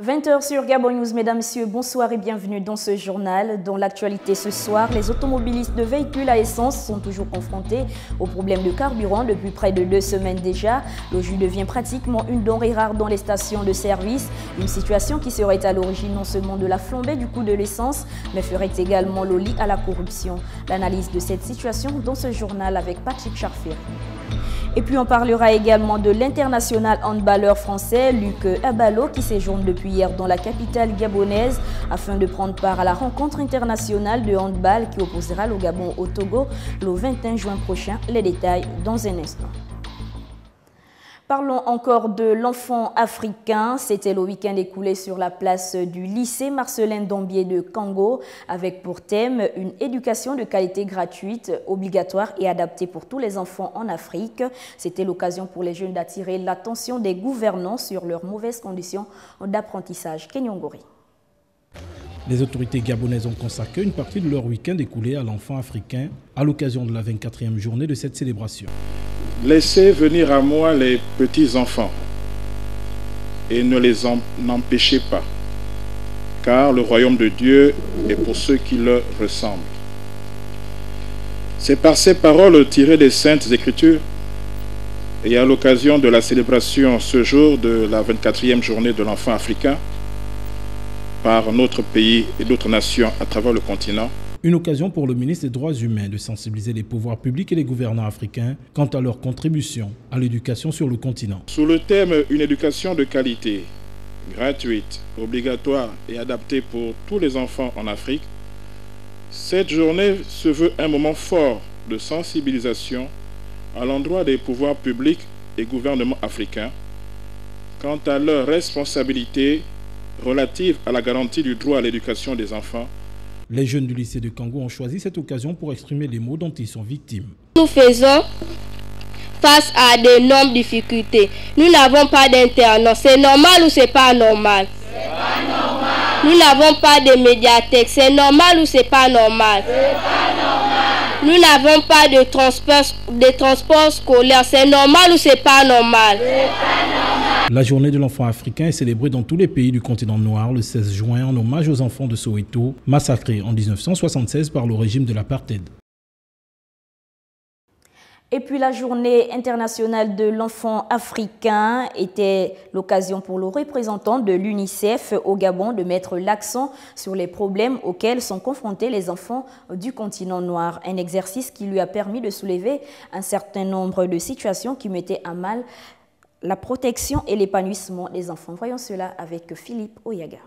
20h sur Gabon News, mesdames, messieurs, bonsoir et bienvenue dans ce journal. Dans l'actualité ce soir, les automobilistes de véhicules à essence sont toujours confrontés aux problèmes de carburant depuis près de 2 semaines déjà. Le jus devient pratiquement une denrée rare dans les stations de service, une situation qui serait à l'origine non seulement de la flambée du coût de l'essence, mais ferait également le lit à la corruption. L'analyse de cette situation dans ce journal avec Patrick Charfier. Et puis on parlera également de l'international handballeur français Luc Abalo qui séjourne depuis hier dans la capitale gabonaise afin de prendre part à la rencontre internationale de handball qui opposera le Gabon au Togo le 21 juin prochain. Les détails dans un instant. Parlons encore de l'enfant africain. C'était le week-end écoulé sur la place du lycée Marcelin Dambier de Kango avec pour thème une éducation de qualité gratuite, obligatoire et adaptée pour tous les enfants en Afrique. C'était l'occasion pour les jeunes d'attirer l'attention des gouvernants sur leurs mauvaises conditions d'apprentissage. Kenyongori. Les autorités gabonaises ont consacré une partie de leur week-end écoulé à l'enfant africain à l'occasion de la 24e journée de cette célébration. Laissez venir à moi les petits-enfants et ne les empêchez pas, car le royaume de Dieu est pour ceux qui le ressemblent. C'est par ces paroles tirées des Saintes Écritures et à l'occasion de la célébration ce jour de la 24e journée de l'enfant africain par notre pays et d'autres nations à travers le continent. Une occasion pour le ministre des Droits humains de sensibiliser les pouvoirs publics et les gouvernants africains quant à leur contribution à l'éducation sur le continent. Sous le thème « Une éducation de qualité, gratuite, obligatoire et adaptée pour tous les enfants en Afrique », cette journée se veut un moment fort de sensibilisation à l'endroit des pouvoirs publics et gouvernements africains quant à leurs responsabilités relatives à la garantie du droit à l'éducation des enfants. Les jeunes du lycée de Kango ont choisi cette occasion pour exprimer les maux dont ils sont victimes. Nous faisons face à d'énormes difficultés. Nous n'avons pas d'internat. C'est normal ou c'est pas normal? C'est pas normal. Nous n'avons pas de médiathèque. C'est normal ou c'est pas normal? C'est pas normal. Nous n'avons pas de transport scolaire. C'est normal ou c'est pas normal? C'est pas normal. La journée de l'enfant africain est célébrée dans tous les pays du continent noir le 16 juin en hommage aux enfants de Soweto, massacrés en 1976 par le régime de l'apartheid. Et puis la journée internationale de l'enfant africain était l'occasion pour le représentant de l'UNICEF au Gabon de mettre l'accent sur les problèmes auxquels sont confrontés les enfants du continent noir. Un exercice qui lui a permis de soulever un certain nombre de situations qui mettaient à mal la protection et l'épanouissement des enfants. Voyons cela avec Philippe Oyaga.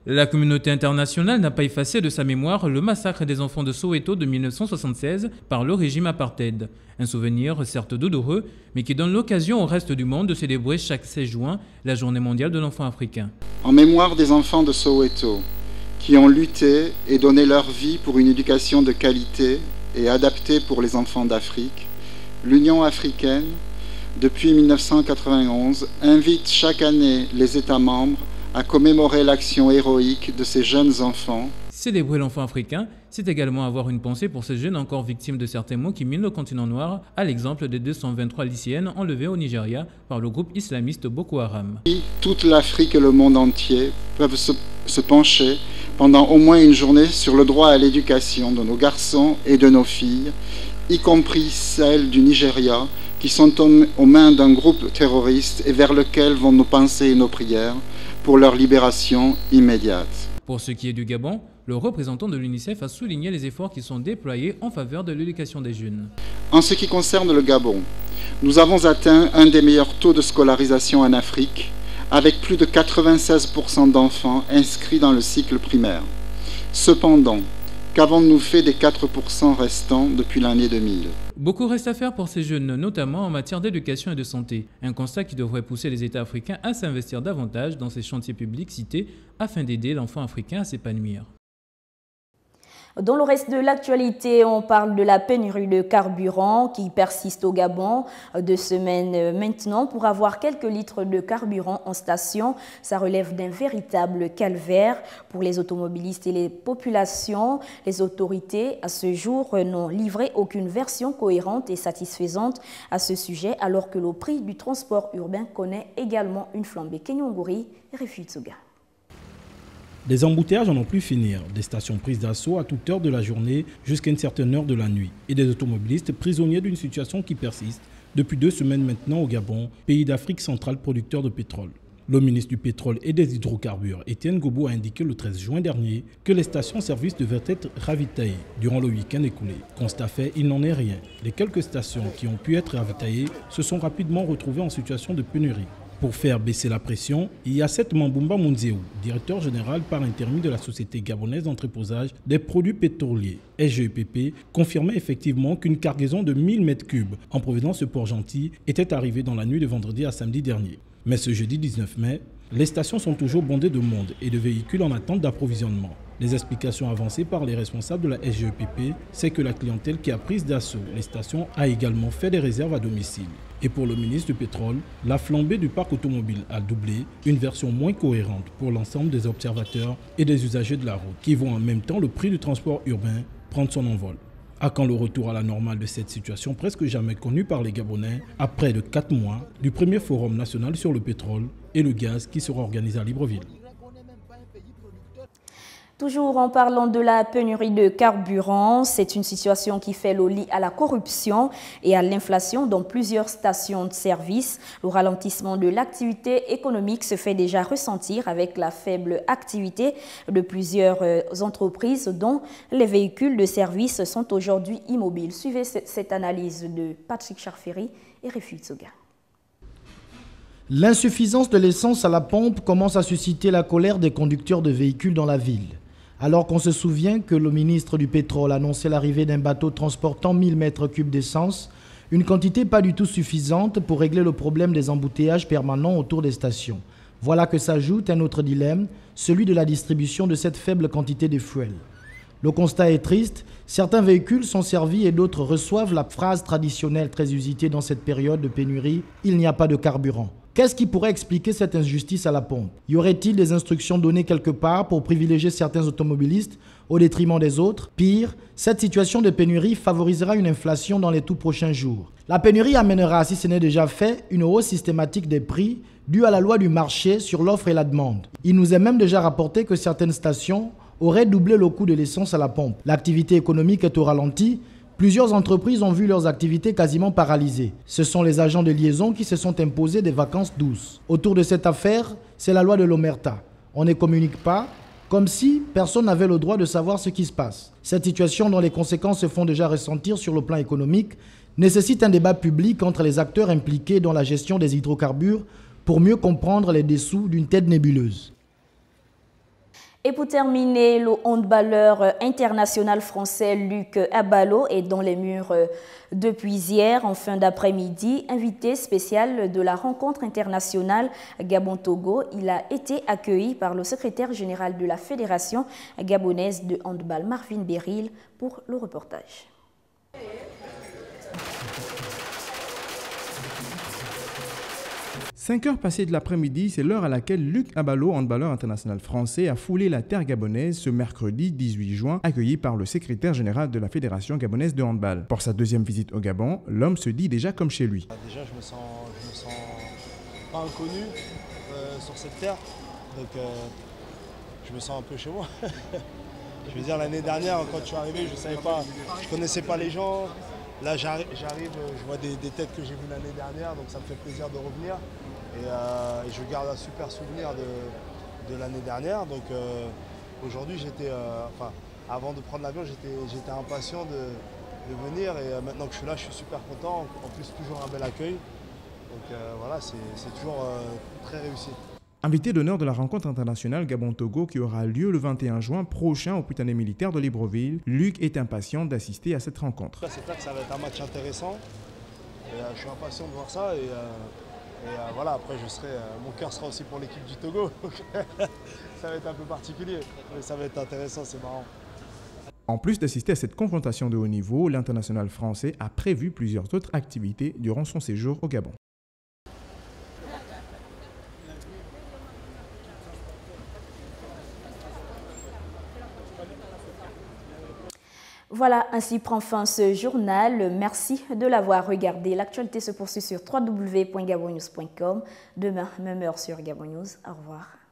La communauté internationale n'a pas effacé de sa mémoire le massacre des enfants de Soweto de 1976 par le régime apartheid. Un souvenir certes douloureux, mais qui donne l'occasion au reste du monde de célébrer chaque 16 juin la journée mondiale de l'enfant africain. En mémoire des enfants de Soweto, qui ont lutté et donné leur vie pour une éducation de qualité et adaptée pour les enfants d'Afrique, l'Union africaine, depuis 1991, invite chaque année les États membres à commémorer l'action héroïque de ces jeunes enfants. Célébrer l'enfant africain, c'est également avoir une pensée pour ces jeunes encore victimes de certains maux qui minent le continent noir, à l'exemple des 223 lycéennes enlevées au Nigeria par le groupe islamiste Boko Haram. Toute l'Afrique et le monde entier peuvent se pencher pendant au moins une journée sur le droit à l'éducation de nos garçons et de nos filles, y compris celles du Nigeria, qui sont aux mains d'un groupe terroriste et vers lequel vont nos pensées et nos prières pour leur libération immédiate. Pour ce qui est du Gabon, le représentant de l'UNICEF a souligné les efforts qui sont déployés en faveur de l'éducation des jeunes. En ce qui concerne le Gabon, nous avons atteint un des meilleurs taux de scolarisation en Afrique, avec plus de 96% d'enfants inscrits dans le cycle primaire. Cependant, qu'avons-nous fait des 4% restants depuis l'année 2000 ? Beaucoup reste à faire pour ces jeunes, notamment en matière d'éducation et de santé. Un constat qui devrait pousser les États africains à s'investir davantage dans ces chantiers publics cités afin d'aider l'enfant africain à s'épanouir. Dans le reste de l'actualité, on parle de la pénurie de carburant qui persiste au Gabon 2 semaines maintenant. Pour avoir quelques litres de carburant en station, ça relève d'un véritable calvaire pour les automobilistes et les populations. Les autorités, à ce jour, n'ont livré aucune version cohérente et satisfaisante à ce sujet, alors que le prix du transport urbain connaît également une flambée. Kenyonguri et Refutsuga. Des embouteillages à n'en plus finir, des stations prises d'assaut à toute heure de la journée jusqu'à une certaine heure de la nuit et des automobilistes prisonniers d'une situation qui persiste depuis 2 semaines maintenant au Gabon, pays d'Afrique centrale producteur de pétrole. Le ministre du pétrole et des hydrocarbures, Étienne Gobo, a indiqué le 13 juin dernier que les stations-service devaient être ravitaillées durant le week-end écoulé. Constat fait, il n'en est rien. Les quelques stations qui ont pu être ravitaillées se sont rapidement retrouvées en situation de pénurie. Pour faire baisser la pression, il y a Mambumba Munzeou, directeur général par intérim de la Société gabonaise d'entreposage des produits pétroliers, SGEPP, confirmait effectivement qu'une cargaison de 1000 m3 en provenance de Port-Gentil était arrivée dans la nuit de vendredi à samedi dernier. Mais ce jeudi 19 mai, les stations sont toujours bondées de monde et de véhicules en attente d'approvisionnement. Les explications avancées par les responsables de la SGEPP, c'est que la clientèle qui a pris d'assaut les stations a également fait des réserves à domicile. Et pour le ministre du Pétrole, la flambée du parc automobile a doublé, une version moins cohérente pour l'ensemble des observateurs et des usagers de la route, qui voient en même temps le prix du transport urbain prendre son envol. À quand le retour à la normale de cette situation presque jamais connue par les Gabonais, à près de 4 mois du premier forum national sur le pétrole et le gaz qui sera organisé à Libreville. Toujours en parlant de la pénurie de carburant, c'est une situation qui fait le lit à la corruption et à l'inflation dans plusieurs stations de service. Le ralentissement de l'activité économique se fait déjà ressentir avec la faible activité de plusieurs entreprises dont les véhicules de service sont aujourd'hui immobiles. Suivez cette analyse de Patrick Charferi et Refutsuga. L'insuffisance de l'essence à la pompe commence à susciter la colère des conducteurs de véhicules dans la ville. Alors qu'on se souvient que le ministre du Pétrole annonçait l'arrivée d'un bateau transportant 1000 m3 d'essence, une quantité pas du tout suffisante pour régler le problème des embouteillages permanents autour des stations. Voilà que s'ajoute un autre dilemme, celui de la distribution de cette faible quantité de fuel. Le constat est triste, certains véhicules sont servis et d'autres reçoivent la phrase traditionnelle très usitée dans cette période de pénurie « il n'y a pas de carburant ». Qu'est-ce qui pourrait expliquer cette injustice à la pompe? Y aurait-il des instructions données quelque part pour privilégier certains automobilistes au détriment des autres? Pire, cette situation de pénurie favorisera une inflation dans les tout prochains jours. La pénurie amènera, si ce n'est déjà fait, une hausse systématique des prix due à la loi du marché sur l'offre et la demande. Il nous est même déjà rapporté que certaines stations auraient doublé le coût de l'essence à la pompe. L'activité économique est au ralenti. Plusieurs entreprises ont vu leurs activités quasiment paralysées. Ce sont les agents de liaison qui se sont imposés des vacances douces. Autour de cette affaire, c'est la loi de l'Omerta. On ne communique pas, comme si personne n'avait le droit de savoir ce qui se passe. Cette situation dont les conséquences se font déjà ressentir sur le plan économique nécessite un débat public entre les acteurs impliqués dans la gestion des hydrocarbures pour mieux comprendre les dessous d'une tête nébuleuse. Et pour terminer, le handballeur international français Luc Abalo est dans les murs depuis hier, en fin d'après-midi, invité spécial de la rencontre internationale Gabon-Togo. Il a été accueilli par le secrétaire général de la Fédération gabonaise de handball, Marvin Beryl, pour le reportage. 5 heures passées de l'après-midi, c'est l'heure à laquelle Luc Abalo, handballeur international français, a foulé la terre gabonaise ce mercredi 18 juin, accueilli par le secrétaire général de la Fédération gabonaise de handball. Pour sa deuxième visite au Gabon, l'homme se dit déjà comme chez lui. Déjà, je me sens pas inconnu sur cette terre, donc je me sens un peu chez moi. Je veux dire, l'année dernière, quand je suis arrivé, je connaissais pas les gens. Là, j'arrive, je vois des têtes que j'ai vues l'année dernière, donc ça me fait plaisir de revenir. Et je garde un super souvenir de l'année dernière. Donc aujourd'hui, avant de prendre l'avion, j'étais impatient de venir. Et maintenant que je suis là, je suis super content. En plus, toujours un bel accueil. Donc voilà, c'est toujours très réussi. Invité d'honneur de la rencontre internationale Gabon-Togo qui aura lieu le 21 juin prochain au Prytanée militaire de Libreville, Luc est impatient d'assister à cette rencontre. C'est clair que ça va être un match intéressant. Et, je suis impatient de voir ça. Et voilà, après, mon cœur sera aussi pour l'équipe du Togo. Ça va être un peu particulier, mais ça va être intéressant, c'est marrant. En plus d'assister à cette confrontation de haut niveau, l'international français a prévu plusieurs autres activités durant son séjour au Gabon. Voilà, ainsi prend fin ce journal. Merci de l'avoir regardé. L'actualité se poursuit sur www.gabonnews.com. Demain, même heure sur Gabon News. Au revoir.